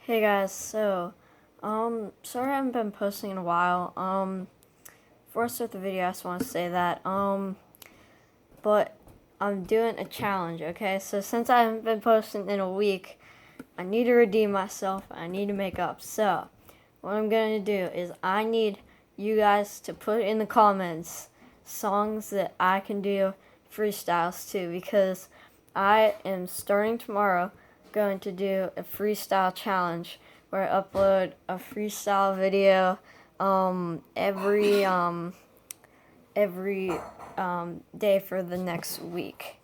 Hey guys, sorry I haven't been posting in a while. Before I start the video, I just want to say that, but I'm doing a challenge, okay? So since I haven't been posting in a week, I need to redeem myself. I need to make up. So, what I'm gonna do is I need you guys to put in the comments songs that I can do freestyles to, because I am starting tomorrow going to do a freestyle challenge where I upload a freestyle video every day for the next week.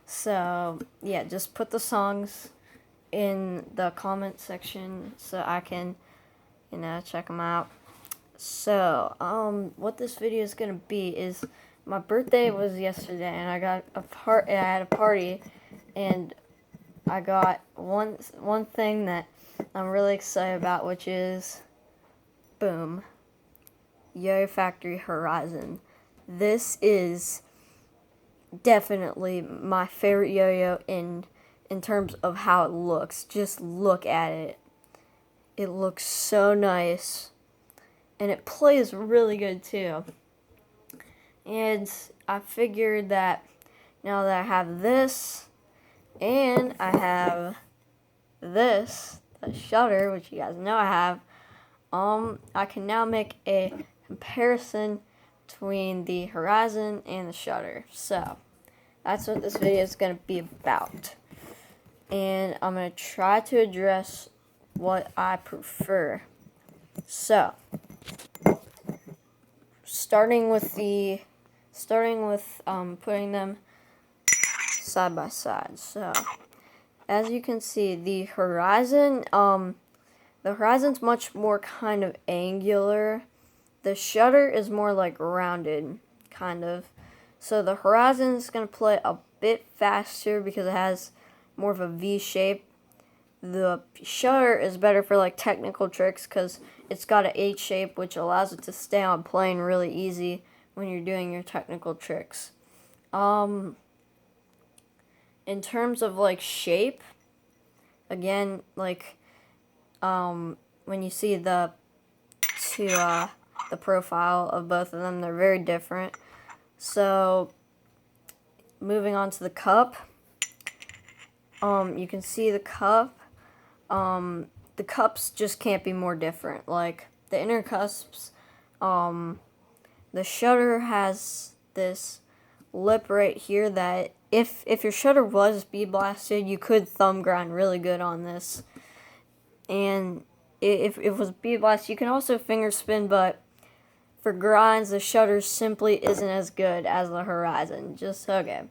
So yeah, just put the songs in the comment section so I can, check them out. So, what this video is gonna be is my birthday was yesterday, and I had a party, and I got one thing that I'm really excited about, which is, boom, Yo Factory Horizon. This is definitely my favorite yo-yo in terms of how it looks. Just look at it. It looks so nice, and it plays really good too. And I figured that now that I have this and I have this, the shutter, which you guys know I have, I can now make a comparison between the Horizon and the shutter. So that's what this video is going to be about. And I'm going to try to address what I prefer. So, starting with putting them side by side. So, as you can see, the Horizon's much more kind of angular. The shutter is more like rounded, kind of. So the Horizon is going to play a bit faster because it has more of a V shape. The shutter is better for like technical tricks because it's got an H shape, which allows it to stay on plane really easy when you're doing your technical tricks. In terms of like shape, again, like when you see the profile of both of them, they're very different. So moving on to the cup, you can see the cup. The cups just can't be more different. Like the inner cusps, the shutter has this lip right here that if your shutter was bead blasted, you could thumb grind really good on this. And if it was bead blasted, you can also finger spin, but for grinds, the shutter simply isn't as good as the Horizon. Just okay.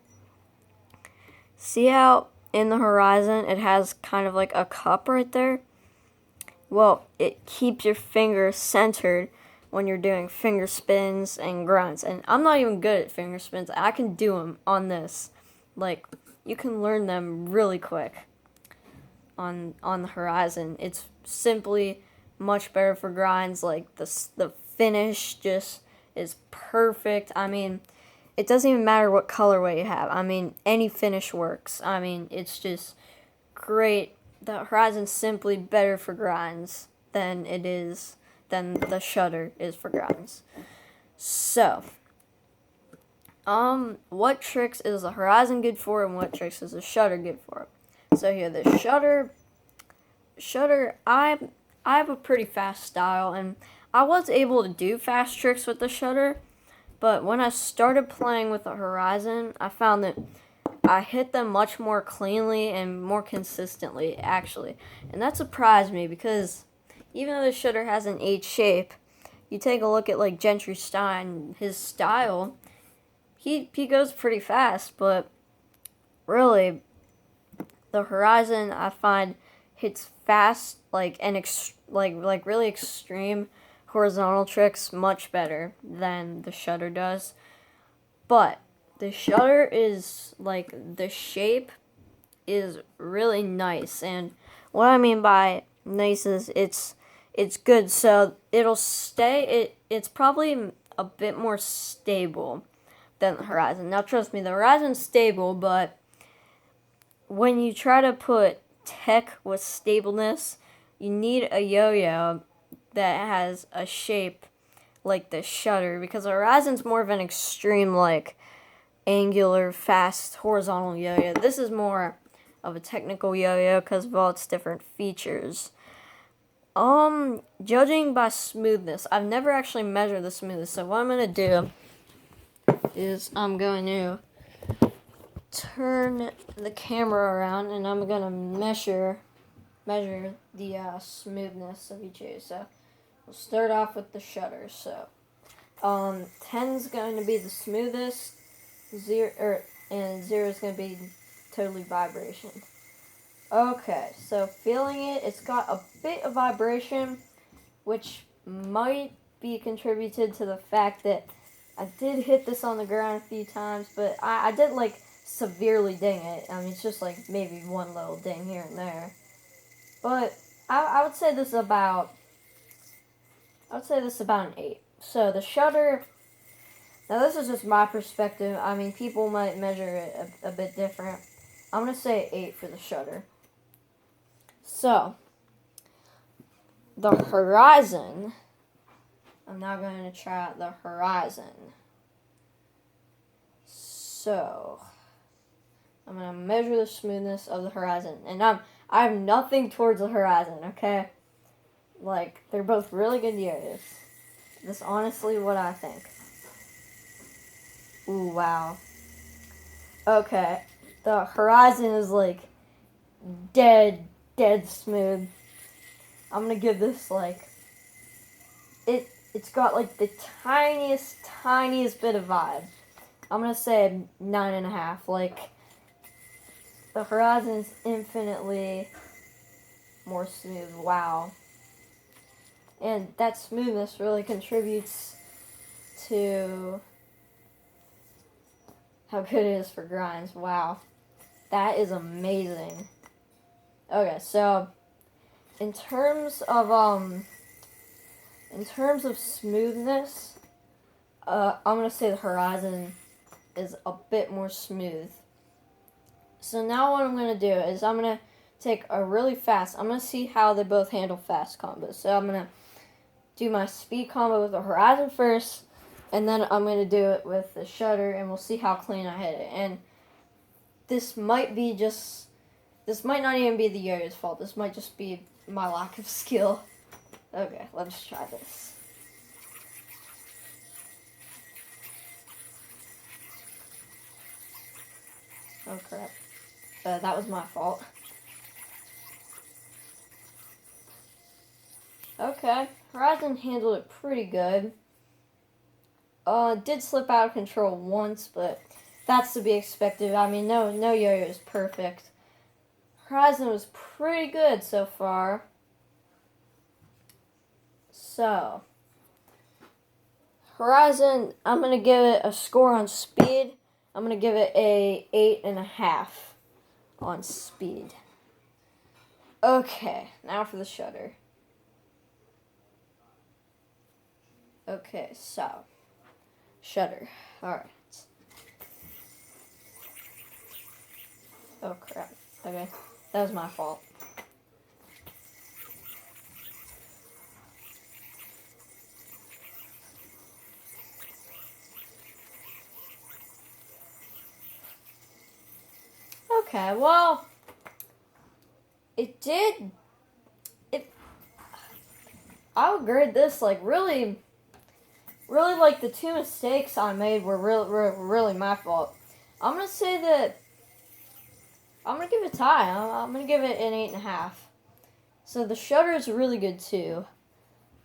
See how in the Horizon it has kind of like a cup right there? Well, it keeps your finger centered when you're doing finger spins and grinds. And I'm not even good at finger spins. I can do them on this. Like, you can learn them really quick on the Horizon. It's simply much better for grinds. Like, the finish just is perfect. I mean, it doesn't even matter what colorway you have. I mean, any finish works. I mean, it's just great. The Horizon's simply better for grinds than the shutter is for grinds. So, what tricks is the Horizon good for, and what tricks is the shutter good for? So here, the shutter, I have a pretty fast style, and I was able to do fast tricks with the shutter, but when I started playing with the Horizon, I found that I hit them much more cleanly and more consistently, actually. And that surprised me because even though the shutter has an H shape, you take a look at like Gentry Stein, his style, he goes pretty fast, but really, the Horizon I find hits fast, like like really extreme horizontal tricks much better than the shutter does. But the shutter is like the shape is really nice, and what I mean by nice is it's good, so it'll stay. It's probably a bit more stable than the Horizon. Now trust me, the Horizon's stable, but when you try to put tech with stableness, you need a yo-yo that has a shape like the shutter, because the Horizon's more of an extreme, like, angular, fast, horizontal yo-yo. This is more of a technical yo-yo because of all its different features. Judging by smoothness, I've never actually measured the smoothness, so what I'm going to do is I'm going to turn the camera around and I'm going to measure the smoothness of each of. So we'll start off with the shutter. So 10's going to be the smoothest, and 0 is going to be totally vibration. Okay, so feeling it, it's got a bit of vibration, which might be contributed to the fact that I did hit this on the ground a few times, but I did, like, severely ding it. I mean, it's just, like, maybe one little ding here and there. But I would say this is about an 8. So the shutter, now this is just my perspective. I mean, people might measure it a bit different. I'm going to say 8 for the shutter. So, the Horizon, I'm now going to try out the Horizon. So, I'm going to measure the smoothness of the Horizon. And I have nothing towards the Horizon, okay? Like, they're both really good yo-yos. That's honestly what I think. Ooh, wow. Okay, the Horizon is, like, dead smooth. I'm gonna give this, like, it's got, like, the tiniest bit of vibe. I'm gonna say 9.5. Like, the Horizon is infinitely more smooth. Wow. And that smoothness really contributes to how good it is for grinds. Wow. That is amazing. Okay, so in terms of smoothness, I'm gonna say the Horizon is a bit more smooth. So now what I'm gonna do is I'm gonna take a really fast. I'm gonna see how they both handle fast combos. So I'm gonna do my speed combo with the Horizon first, and then I'm gonna do it with the shutter, and we'll see how clean I hit it. And this might not even be the yo-yo's fault. This might just be my lack of skill. Okay, let's try this. Oh crap. That was my fault. Okay, Horizon handled it pretty good. It did slip out of control once, but that's to be expected. I mean, no yo-yo is perfect. Horizon was pretty good so far. So, Horizon, I'm going to give it a score on speed. I'm going to give it a 8.5 on speed. Okay, now for the shutter. Okay, so, shutter. Alright. Oh crap. Okay, that was my fault. Okay, well, I would grade this, like, really, like, the two mistakes I made were really my fault. I'm going to say that, I'm going to give it a tie. I'm going to give it an 8.5. So the shutter is really good, too,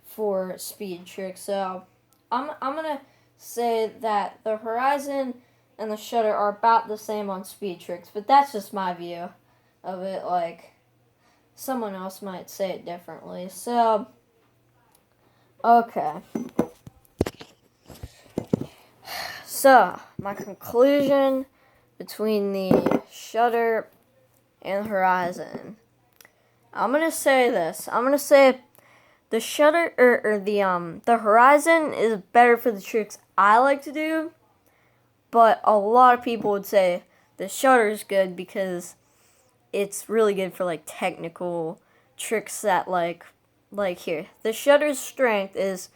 for speed tricks. So I'm going to say that the Horizon and the shutter are about the same on speed tricks, but that's just my view of it. Like, someone else might say it differently. So, okay. So, my conclusion between the shutter and the Horizon. I'm going to say this. I'm going to say the shutter, or the Horizon is better for the tricks I like to do, but a lot of people would say the shutter is good because it's really good for, like, technical tricks that like here. The shutter's strength is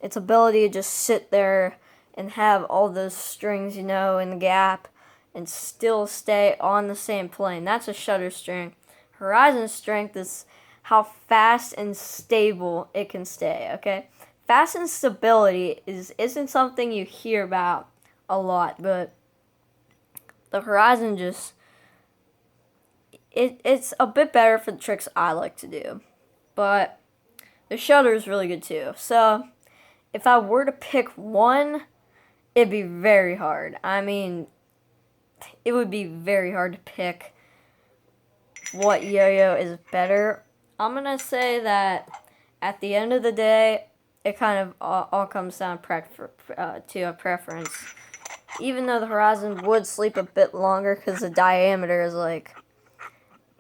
its ability to just sit there and have all those strings, you know, in the gap and still stay on the same plane. That's a shutter strength. Horizon strength is how fast and stable it can stay, okay? Fast and stability isn't something you hear about a lot, but the horizon just it's a bit better for the tricks I like to do. But the shutter is really good too. So if I were to pick one, it'd be very hard. I mean, it would be very hard to pick what yo-yo is better. I'm gonna say that at the end of the day, it kind of all comes down to a preference. Even though the horizon would sleep a bit longer because the diameter is like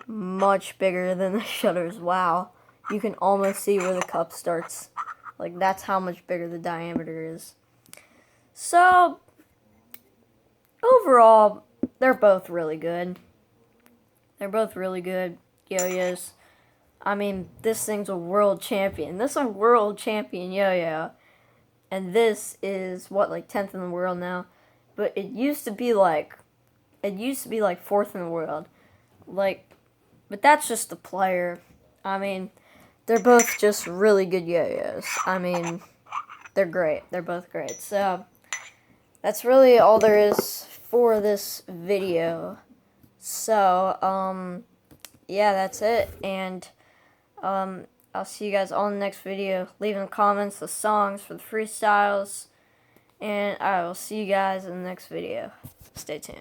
much bigger than the shutters. Wow, you can almost see where the cup starts. Like, that's how much bigger the diameter is. So overall, they're both really good. They're both really good yo-yos. I mean, this thing's a world champion. This is a world champion yo-yo. And this is, what, like 10th in the world now? But it used to be like 4th in the world. Like, but that's just the player. I mean, they're both just really good yo-yos. I mean, they're great. They're both great. So that's really all there is for this video. So, yeah, that's it. And I'll see you guys all in the next video. Leave in the comments the songs for the freestyles. And I will see you guys in the next video. Stay tuned.